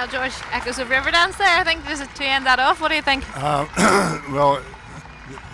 Well, George, echoes of Riverdance there, I think, just to end that off. What do you think? Well,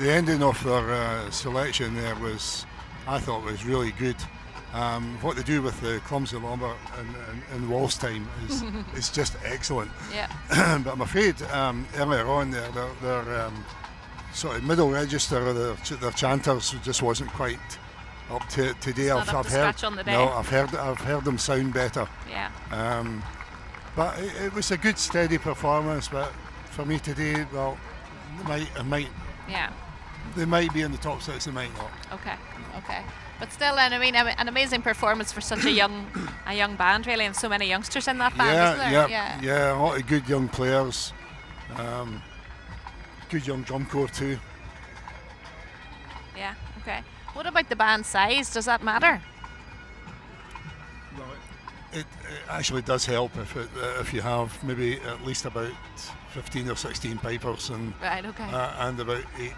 the ending of their selection there I thought was really good. What they do with the clumsy lumber in waltz time is just excellent. Yeah. But I'm afraid earlier on their sort of middle register of their chanters just wasn't quite up to today. I've heard on the day. No, I've heard them sound better. Yeah. But it was a good steady performance. But for me today, well, Yeah. they might be in the top 6. They might not. Okay. But still, I mean, an amazing performance for such a young band, really, and so many youngsters in that band, isn't there? Yeah, a lot of good young players. Good young drum corps too. Yeah. Okay. What about the band size? Does that matter? Well, it actually does help if you have maybe at least about 15 or 16 pipers and right. Okay. And about 8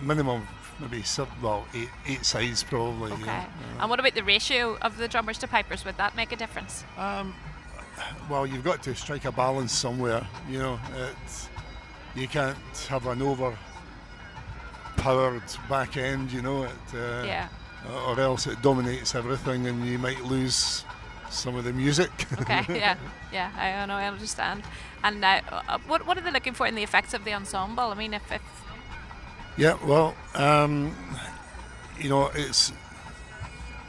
minimum, maybe 8 sides probably. Okay. Yeah. And what about the ratio of the drummers to pipers? Would that make a difference? Well, you've got to strike a balance somewhere. You know, you can't have an overpowered back end. You know, or else it dominates everything, and you might lose some of the music. Okay. Yeah. I know. I understand. And what are they looking for in the effects of the ensemble? I mean, if yeah, well, you know, it's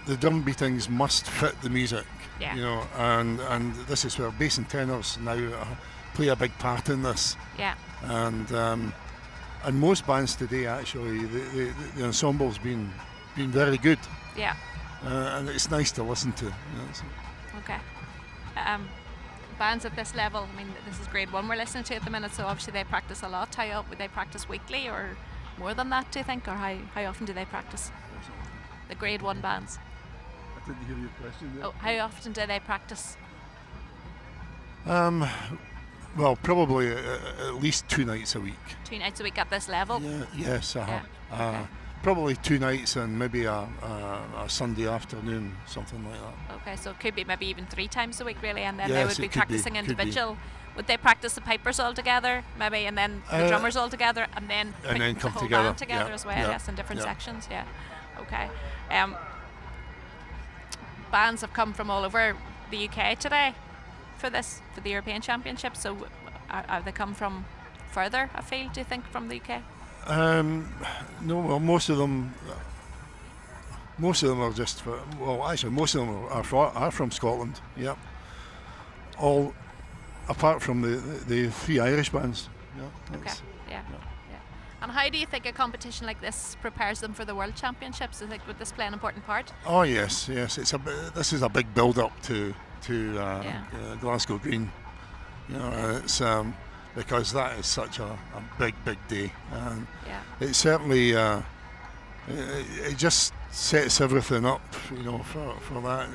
the drum beatings must fit the music. Yeah. You know, and this is where bass and tenors now play a big part in this. Yeah. And most bands today actually the ensemble's been very good. Yeah. And it's nice to listen to. You know, so. Okay. Bands at this level, I mean, this is grade 1 we're listening to at the minute, so obviously they practice a lot. How would they practice weekly or more than that, do you think, or how often do they practice? The grade 1 bands. I didn't hear your question there. Oh, how often do they practice? Well, probably at least 2 nights a week. 2 nights a week at this level? Yeah, yes, Okay. Probably 2 nights and maybe a Sunday afternoon, something like that. Okay, so it could be maybe even 3 times a week, really, and then Yes, they would be it could practicing be, individual. Would they practice the pipers all together, maybe, and then the drummers all together, and then come the whole together. band together as well? Yeah. Yes, in different sections. Yeah. Okay. Bands have come from all over the UK today for the European Championship. So, are they come from further afield? Do you think from the UK? No, well, most of them are just actually most of them are from Scotland. Yep. All apart from the 3 Irish bands. Yeah. Okay. Yeah. And how do you think a competition like this prepares them for the World Championships? Would this play an important part? Oh yes. This is a big build-up to Glasgow Green. You know, it's because that is such a big day, and it certainly it just sets everything up, you know, for that.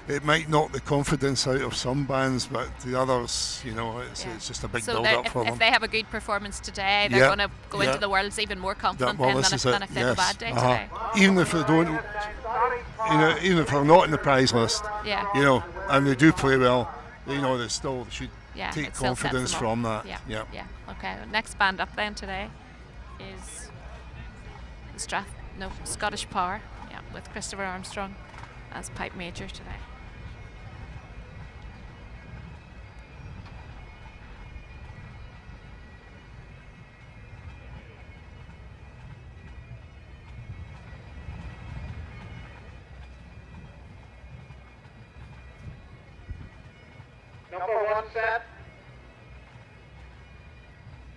It might knock the confidence out of some bands, but the others, you know, it's just a big build-up for them. If they have a good performance today, they're going to go into the Worlds even more confident than if they have a bad day today. Even if they don't, you know, even if they're not in the prize list, you know, and they do play well, you know, they still should take confidence from that. Yeah. Okay. Next band up then today is Scottish Power. Yeah, with Christopher Armstrong as pipe major today. Number 1 set,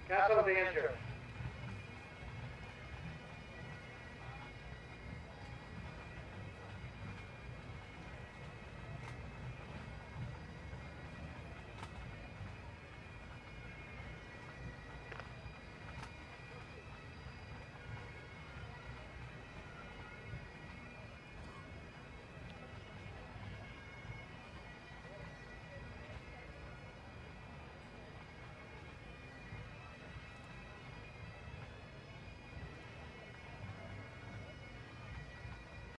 Castle Danger.